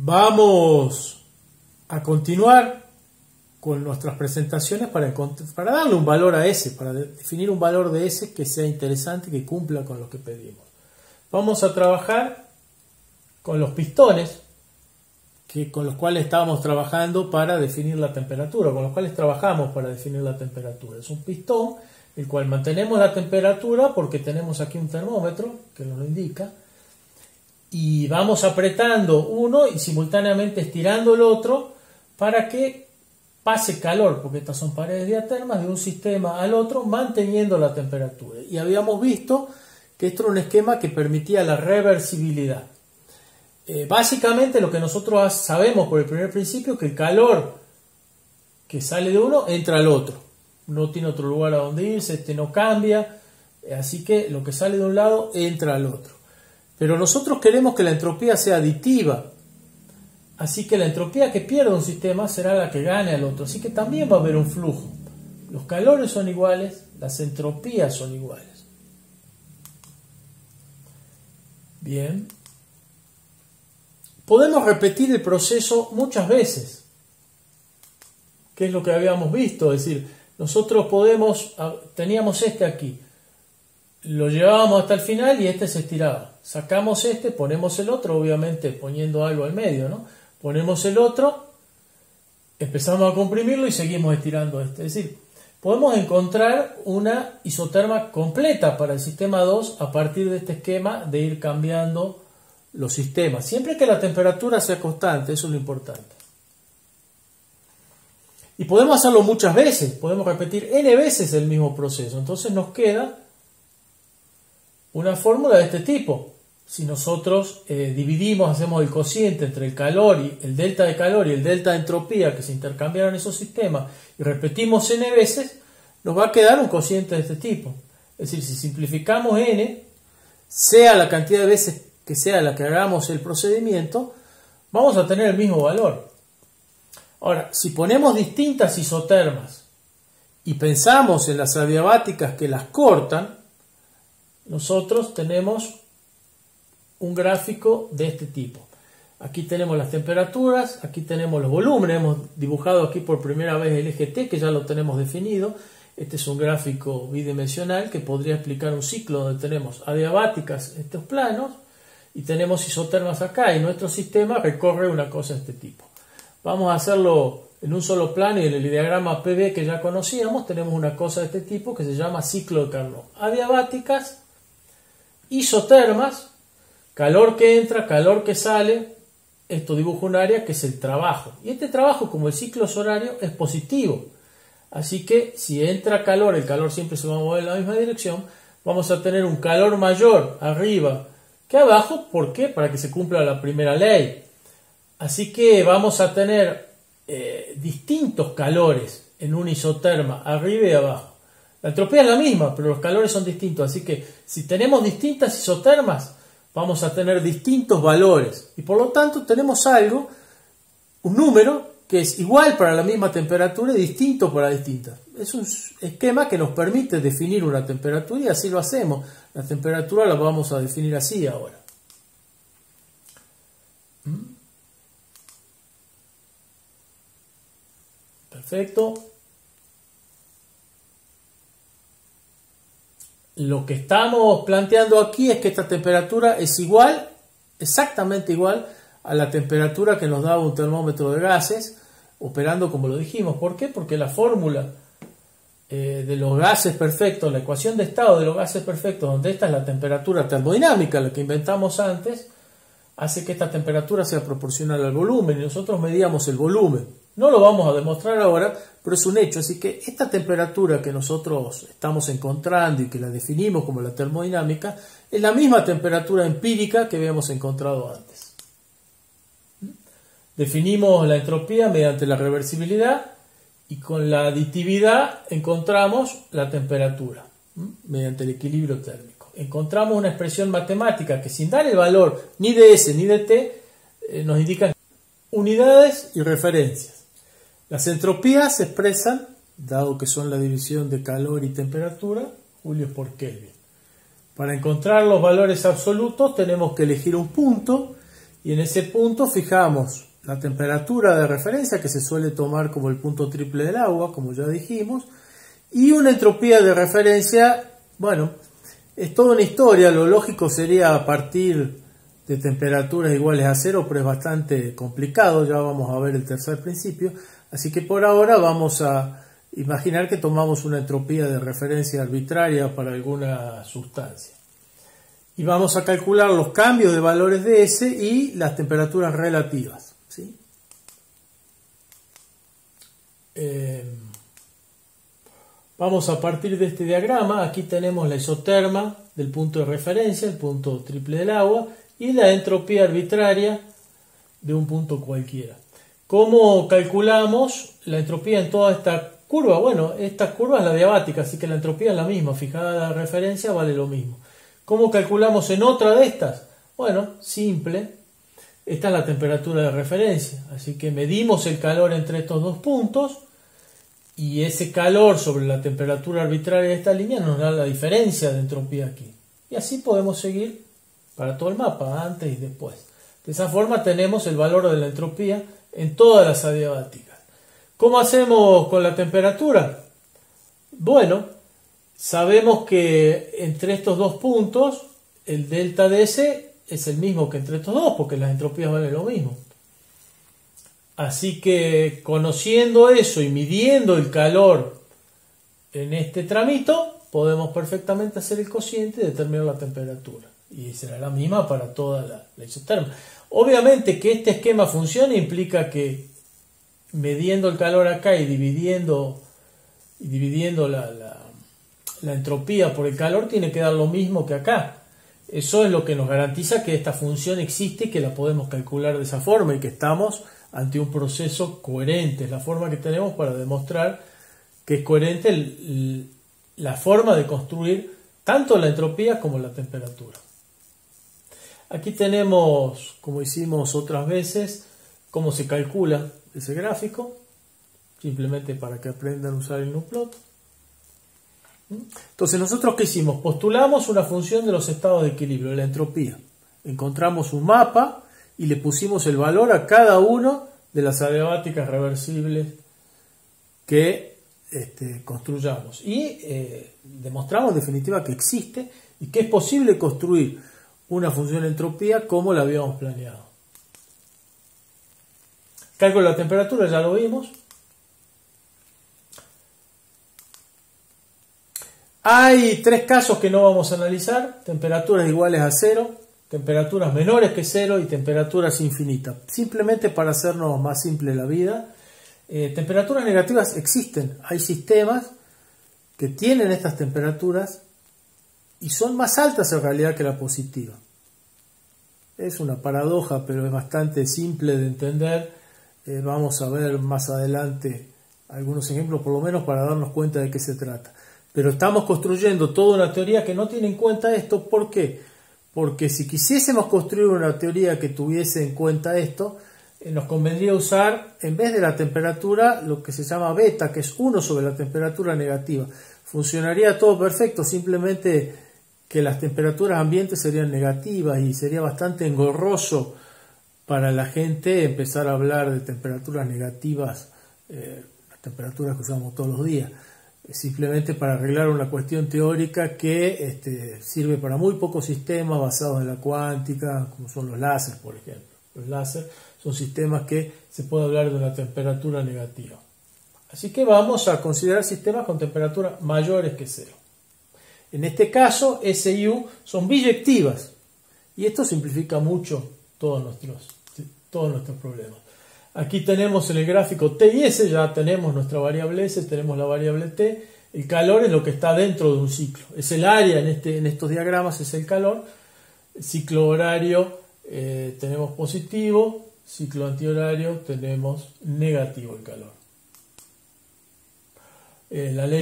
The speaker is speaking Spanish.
Vamos a continuar con nuestras presentaciones para darle un valor a S, para definir un valor de S que sea interesante y que cumpla con lo que pedimos. Vamos a trabajar con los pistones con los cuales estábamos trabajando para definir la temperatura, con los cuales trabajamos para definir la temperatura. Es un pistón el cual mantenemos la temperatura porque tenemos aquí un termómetro que nos lo indica y vamos apretando uno y simultáneamente estirando el otro para que pase calor, porque estas son paredes diatermas de un sistema al otro manteniendo la temperatura. Y habíamos visto que esto era un esquema que permitía la reversibilidad. Básicamente lo que nosotros sabemos por el primer principio es que el calor que sale de uno entra al otro. No tiene otro lugar a donde irse, este no cambia, así que lo que sale de un lado entra al otro. Pero nosotros queremos que la entropía sea aditiva, así que la entropía que pierde un sistema será la que gane al otro, así que también va a haber un flujo. Los calores son iguales, las entropías son iguales. Bien. Podemos repetir el proceso muchas veces, que es lo que habíamos visto, es decir, nosotros teníamos este aquí, lo llevábamos hasta el final y este se estiraba. Sacamos este, ponemos el otro, obviamente poniendo algo al medio, ¿no? Ponemos el otro, empezamos a comprimirlo y seguimos estirando este. Es decir, podemos encontrar una isoterma completa para el sistema 2 a partir de este esquema de ir cambiando los sistemas, siempre que la temperatura sea constante, eso es lo importante. Y podemos hacerlo muchas veces, podemos repetir n veces el mismo proceso, entonces nos queda una fórmula de este tipo. Si nosotros dividimos, hacemos el cociente entre el calor y el delta de calor y el delta de entropía que se intercambiaron esos sistemas y repetimos n veces, nos va a quedar un cociente de este tipo. Es decir, si simplificamos n, sea la cantidad de veces que sea la que hagamos el procedimiento, vamos a tener el mismo valor. Ahora, si ponemos distintas isotermas y pensamos en las adiabáticas que las cortan, nosotros tenemos un gráfico de este tipo. Aquí tenemos las temperaturas, aquí tenemos los volúmenes, hemos dibujado aquí por primera vez el eje T, que ya lo tenemos definido. Este es un gráfico bidimensional que podría explicar un ciclo donde tenemos adiabáticas en estos planos y tenemos isotermas acá, y nuestro sistema recorre una cosa de este tipo. Vamos a hacerlo en un solo plano y en el diagrama PV que ya conocíamos tenemos una cosa de este tipo que se llama ciclo de Carnot. Adiabáticas, isotermas, calor que entra, calor que sale, esto dibuja un área que es el trabajo. Y este trabajo, como el ciclo es horario, es positivo. Así que si entra calor, el calor siempre se va a mover en la misma dirección, vamos a tener un calor mayor arriba que abajo. ¿Por qué? Para que se cumpla la primera ley. Así que vamos a tener distintos calores en una isoterma, arriba y abajo. La entropía es la misma, pero los calores son distintos. Así que si tenemos distintas isotermas, vamos a tener distintos valores. Y por lo tanto tenemos algo, un número, que es igual para la misma temperatura y distinto para distintas. Es un esquema que nos permite definir una temperatura y así lo hacemos. La temperatura la vamos a definir así ahora. Perfecto. Lo que estamos planteando aquí es que esta temperatura es igual, exactamente igual, a la temperatura que nos daba un termómetro de gases, operando como lo dijimos. ¿Por qué? Porque la fórmula de los gases perfectos, la ecuación de estado de los gases perfectos, donde esta es la temperatura termodinámica, la que inventamos antes, hace que esta temperatura sea proporcional al volumen, y nosotros medíamos el volumen. No lo vamos a demostrar ahora, pero es un hecho. Así que esta temperatura que nosotros estamos encontrando y que la definimos como la termodinámica, es la misma temperatura empírica que habíamos encontrado antes. Definimos la entropía mediante la reversibilidad y con la aditividad encontramos la temperatura mediante el equilibrio térmico. Encontramos una expresión matemática que, sin dar el valor ni de S ni de T, nos indica unidades y referencias. Las entropías se expresan, dado que son la división de calor y temperatura, julios por Kelvin. Para encontrar los valores absolutos tenemos que elegir un punto Y en ese punto fijamos la temperatura de referencia, que se suele tomar como el punto triple del agua, como ya dijimos, y una entropía de referencia. Bueno, es toda una historia. Lo lógico sería a partir de temperaturas iguales a cero, pero es bastante complicado. Ya vamos a ver el tercer principio. Así que por ahora vamos a imaginar que tomamos una entropía de referencia arbitraria para alguna sustancia. Y vamos a calcular los cambios de valores de S y las temperaturas relativas, ¿sí? Vamos a partir de este diagrama. Aquí tenemos la isoterma del punto de referencia, el punto triple del agua, y la entropía arbitraria de un punto cualquiera. ¿Cómo calculamos la entropía en toda esta curva? Bueno, esta curva es la diabática, así que la entropía es la misma, fijada la referencia vale lo mismo. ¿Cómo calculamos en otra de estas? Bueno, simple. Esta es la temperatura de referencia, así que medimos el calor entre estos dos puntos y ese calor sobre la temperatura arbitraria de esta línea nos da la diferencia de entropía aquí. Y así podemos seguir para todo el mapa, antes y después. De esa forma tenemos el valor de la entropía en todas las adiabáticas. ¿Cómo hacemos con la temperatura? Bueno, sabemos que entre estos dos puntos el delta de S es el mismo que entre estos dos, porque las entropías valen lo mismo. Así que conociendo eso y midiendo el calor en este tramito, podemos perfectamente hacer el cociente y determinar la temperatura. Y será la misma para toda la isoterma. Obviamente que este esquema funcione implica que midiendo el calor acá y dividiendo la entropía por el calor tiene que dar lo mismo que acá. Eso es lo que nos garantiza que esta función existe y que la podemos calcular de esa forma y que estamos ante un proceso coherente. Es la forma que tenemos para demostrar que es coherente la forma de construir tanto la entropía como la temperatura. Aquí tenemos, como hicimos otras veces, cómo se calcula ese gráfico, simplemente para que aprendan a usar el nuplot. Entonces, ¿nosotros qué hicimos? Postulamos una función de los estados de equilibrio, de la entropía. Encontramos un mapa y le pusimos el valor a cada uno de las adiabáticas reversibles que construyamos. Y demostramos en definitiva que existe y que es posible construir una función de entropía como la habíamos planeado. Cálculo de la temperatura, ya lo vimos. Hay tres casos que no vamos a analizar: temperaturas iguales a cero, temperaturas menores que cero y temperaturas infinitas. Simplemente para hacernos más simple la vida. Temperaturas negativas existen. Hay sistemas que tienen estas temperaturas y son más altas en realidad que la positiva. Es una paradoja, pero es bastante simple de entender. Vamos a ver más adelante algunos ejemplos, por lo menos para darnos cuenta de qué se trata. Pero estamos construyendo toda una teoría que no tiene en cuenta esto. ¿Por qué? Porque si quisiésemos construir una teoría que tuviese en cuenta esto, nos convendría usar, en vez de la temperatura, lo que se llama beta, que es 1 sobre la temperatura negativa. Funcionaría todo perfecto, simplemente que las temperaturas ambientes serían negativas y sería bastante engorroso para la gente empezar a hablar de temperaturas negativas, las temperaturas que usamos todos los días. Simplemente para arreglar una cuestión teórica que sirve para muy pocos sistemas basados en la cuántica, como son los láseres, por ejemplo. Los láseres son sistemas que se puede hablar de una temperatura negativa. Así que vamos a considerar sistemas con temperaturas mayores que cero. En este caso, S y U son biyectivas. Y esto simplifica mucho todos nuestros problemas. Aquí tenemos en el gráfico T y S, ya tenemos nuestra variable S, tenemos la variable T. El calor es lo que está dentro de un ciclo. Es el área en estos diagramas, es el calor. Ciclo horario tenemos positivo, ciclo antihorario tenemos negativo el calor. La ley